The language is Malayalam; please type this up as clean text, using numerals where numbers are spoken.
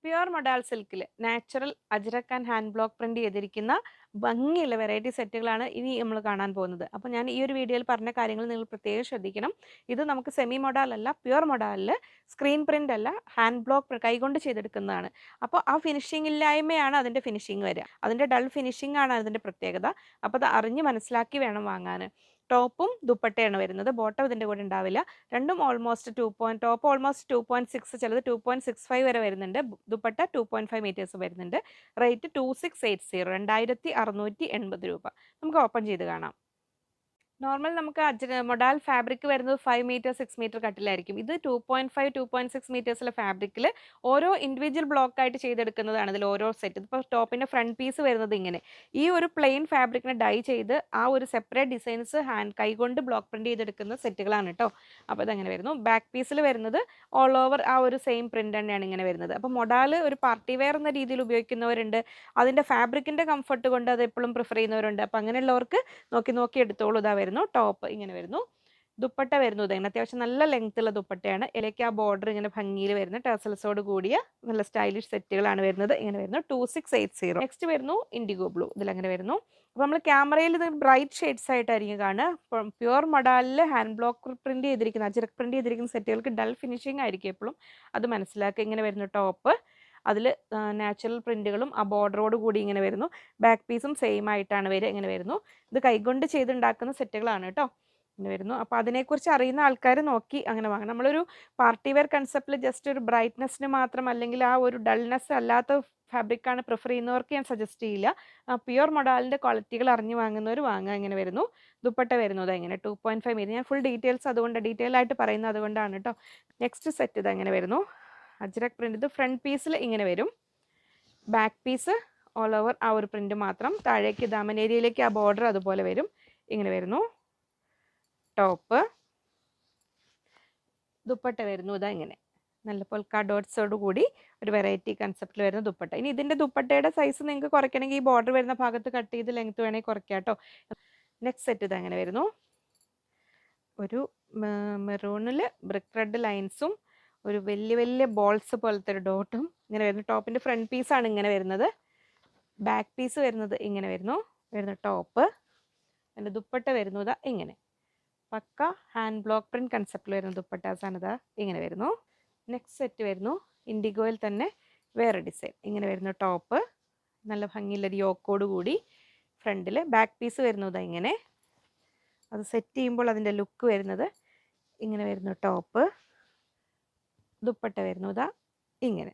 പ്യുർ മൊഡാൽ സിൽക്കിൽ natural Ajrak and hand block print ചെയ്തിരിക്കുന്ന ഭംഗിയുള്ള വെറൈറ്റി സെറ്റുകളാണ് ഇനി നമ്മൾ കാണാൻ പോകുന്നത്. അപ്പോൾ ഞാൻ ഈ ഒരു വീഡിയോയിൽ പറഞ്ഞ കാര്യങ്ങൾ നിങ്ങൾ പ്രത്യേകം ശ്രദ്ധിക്കണം. ഇത് നമുക്ക് സെമി മൊഡാൽ അല്ല, പ്യുർ മൊഡാലിൽ സ്ക്രീൻ പ്രിന്റ് അല്ല, ഹാൻഡ് ബ്ലോക്ക് കൈകൊണ്ട് ചെയ്തെടുക്കുന്നതാണ്. അപ്പോൾ ആ ഫിനിഷിംഗ് ഇല്ലായ്മയാണ് അതിൻ്റെ ഫിനിഷിംഗ് വരിക. അതിൻ്റെ ഡൾ ഫിനിഷിംഗ് ആണ് അതിൻ്റെ പ്രത്യേകത. അപ്പോൾ അത് അറിഞ്ഞ് മനസ്സിലാക്കി വേണം വാങ്ങാൻ. ടോപ്പും ദുപ്പട്ടയാണ് വരുന്നത്. ബോട്ടം ഇതിൻ്റെ കൂടെ ഉണ്ടാവില്ല. രണ്ടും ഓൾമോസ്റ്റ് ടോപ്പ് ഓൾമോസ്റ്റ് 2.6, ചിലത് 2.65 വരെ വരുന്നുണ്ട്. ദുപ്പട്ട 2.5 മീറ്റേഴ്സ് വരുന്നുണ്ട്. റേറ്റ് 2680, 2680 രൂപ. നമുക്ക് ഓപ്പൺ ചെയ്ത് കാണാം. നോർമൽ നമുക്ക് മൊഡാൽ ഫാബ്രിക് വരുന്നത് 5 മീറ്റർ 6 മീറ്റർ കട്ടിലായിരിക്കും. ഇത് 2.5 2.6 മീറ്റേഴ്സിലെ ഫാബ്രിക്കിൽ ഓരോ ഇൻഡിവിജ്വൽ ബ്ലോക്ക് ആയിട്ട് ചെയ്തെടുക്കുന്നതാണ് ഇതിൽ ഓരോ സെറ്റ്. ഇപ്പോൾ ടോപ്പിൻ്റെ ഫ്രണ്ട് പീസ് വരുന്നത് ഇങ്ങനെ. ഈ ഒരു പ്ലെയിൻ ഫാബ്രിക്കിനെ ഡൈ ചെയ്ത് ആ ഒരു സെപ്പറേറ്റ് ഡിസൈൻസ് കൈകൊണ്ട് ബ്ലോക്ക് പ്രിന്റ് ചെയ്തെടുക്കുന്ന സെറ്റുകളാണ് കേട്ടോ. അപ്പോൾ ഇതങ്ങനെ വരുന്നു. ബാക്ക് പീസിൽ വരുന്നത് ഓൾ ഓവർ ആ ഒരു സെയിം പ്രിന്റ് തന്നെയാണ് ഇങ്ങനെ വരുന്നത്. അപ്പോൾ മൊഡാൽ ഒരു പാർട്ടി വെയർ എന്ന രീതിയിൽ ഉപയോഗിക്കുന്നവരുണ്ട്. അതിൻ്റെ ഫാബ്രിക്കിൻ്റെ കംഫർട്ട് കൊണ്ട് അത് എപ്പോഴും പ്രിഫർ ചെയ്യുന്നവരുണ്ട്. അപ്പോൾ അങ്ങനെയുള്ളവർക്ക് നോക്കി എടുത്തോളൂ. ഇതാ വരുന്നു ടോപ്പ് ഇങ്ങനെ വരുന്നു. ദുപ്പട്ട വരുന്നത് ഇങ്ങനെ അത്യാവശ്യം നല്ല ലെങ്ത് ഉള്ള ദുപ്പട്ടയാണ്. ഇതിലേക്ക് ആ ബോർഡർ ഇങ്ങനെ ഭംഗിയിൽ വരുന്ന ടെസൽസോട് കൂടിയ നല്ല സ്റ്റൈലിഷ് സെറ്റുകളാണ് വരുന്നത്. ഇങ്ങനെ വരുന്നു 2680. നെക്സ്റ്റ് വരുന്നു ഇൻഡിഗോ ബ്ലൂ. ഇതിലങ്ങനെ വരുന്നു. അപ്പോൾ നമ്മൾ ക്യാമറയിൽ ഇത് ബ്രൈറ്റ് ഷെയ്ഡ്സ് ആയിട്ടായിരിക്കും കാണുക. പ്യുർ മൊഡാലിൽ ഹാൻഡ് ബ്ലോക്ക് പ്രിന്റ് ചെയ്തിരിക്കുന്ന അജ്രക് പ്രിന്റ് ചെയ്തിരിക്കുന്ന സെറ്റുകൾക്ക് ഡൾ ഫിനിഷിംഗ് ആയിരിക്കും എപ്പോഴും. അത് മനസ്സിലാക്കുക. ഇങ്ങനെ വരുന്നു ടോപ്പ്. അതിൽ നാച്ചുറൽ പ്രിന്റുകളും ആ ബോർഡറോട് കൂടി ഇങ്ങനെ വരുന്നു. ബാക്ക് പീസും സെയിം ആയിട്ടാണ് വരിക. ഇങ്ങനെ വരുന്നു. ഇത് കൈകൊണ്ട് ചെയ്തുണ്ടാക്കുന്ന സെറ്റുകളാണ് കേട്ടോ. ഇങ്ങനെ വരുന്നു. അപ്പോൾ അതിനെക്കുറിച്ച് അറിയുന്ന ആൾക്കാർ നോക്കി അങ്ങനെ വാങ്ങണം. നമ്മളൊരു പാർട്ടി വെയർ കൺസെപ്റ്റിൽ ജസ്റ്റ് ഒരു ബ്രൈറ്റ്നെസ്സിന് മാത്രം, അല്ലെങ്കിൽ ആ ഒരു ഡൾനെസ് അല്ലാത്ത ഫാബ്രിക്കാണ് പ്രിഫർ ചെയ്യുന്നവർക്ക് ഞാൻ സജസ്റ്റ് ചെയ്യില്ല. പ്യുർ മൊഡാലിൻ്റെ ക്വാളിറ്റികൾ അറിഞ്ഞ് വാങ്ങുന്നവർ വാങ്ങുക. ഇങ്ങനെ വരുന്നു. ദുപ്പട്ട വരുന്നത് ഇങ്ങനെ 2.5 മീറ്റർ. ഞാൻ ഫുൾ ഡീറ്റെയിൽസ് ഡീറ്റെയിൽ ആയിട്ട് പറയുന്നത് അതുകൊണ്ടാണ് കേട്ടോ. നെക്സ്റ്റ് സെറ്റ് ഇത് അങ്ങനെ വരുന്നു. അജ്രക് പ്രിന്റ്. ഇത് ഫ്രണ്ട് പീസിൽ ഇങ്ങനെ വരും. ബാക്ക് പീസ് ഓൾ ഓവർ ആ ഒരു പ്രിന്റ് മാത്രം. താഴേക്ക് ദാമൻ ഏരിയയിലേക്ക് ആ ബോർഡർ അതുപോലെ വരും. ഇങ്ങനെ വരുന്നു ടോപ്പ്. ദുപ്പട്ട വരുന്നു ഇതാ ഇങ്ങനെ നല്ല പൊൽക്ക ഡോട്ട്സോട് കൂടി ഒരു വെറൈറ്റി കൺസെപ്റ്റിൽ വരുന്ന ദുപ്പട്ട. ഇനി ഇതിൻ്റെ ദുപ്പട്ടയുടെ സൈസ് നിങ്ങൾക്ക് കുറയ്ക്കണമെങ്കിൽ ഈ ബോർഡർ വരുന്ന ഭാഗത്ത് കട്ട് ചെയ്ത് ലെങ്ത് വേണമെങ്കിൽ കുറയ്ക്കാം കേട്ടോ. നെക്സ്റ്റ് സെറ്റ് ഇത് അങ്ങനെ വരുന്നു. ഒരു മെറൂണിൽ ബ്രിക്ക് റെഡ് ലൈൻസും ഒരു വലിയ വലിയ ബോൾസ് പോലത്തെ ഒരു ഡോട്ടും ഇങ്ങനെ വരുന്നു. ടോപ്പിൻ്റെ ഫ്രണ്ട് പീസാണ് ഇങ്ങനെ വരുന്നത്. ബാക്ക് പീസ് വരുന്നത് ഇങ്ങനെ വരുന്ന ടോപ്പ്. അതിൻ്റെ ദുപ്പട്ട വരുന്നത് ഇങ്ങനെ പക്ക ഹാൻഡ് ബ്ലോക്ക് പ്രിന്റ് കൺസെപ്റ്റിൽ വരുന്ന ദുപ്പട്ടാസാണ് ഇതാ ഇങ്ങനെ വരുന്നു. നെക്സ്റ്റ് സെറ്റ് വരുന്നു ഇൻഡിഗോയിൽ തന്നെ വേറെ ഡിസൈൻ. ഇങ്ങനെ വരുന്ന ടോപ്പ്. നല്ല ഭംഗിയുള്ളൊരു യോക്കോട് കൂടി ഫ്രണ്ടിൽ. ബാക്ക് പീസ് വരുന്നത് ഇങ്ങനെ. അത് സെറ്റ് ചെയ്യുമ്പോൾ അതിൻ്റെ ലുക്ക് വരുന്നത് ഇങ്ങനെ വരുന്നു ടോപ്പ്. ദുപ്പട്ട വരുന്നത് ഇങ്ങനെ.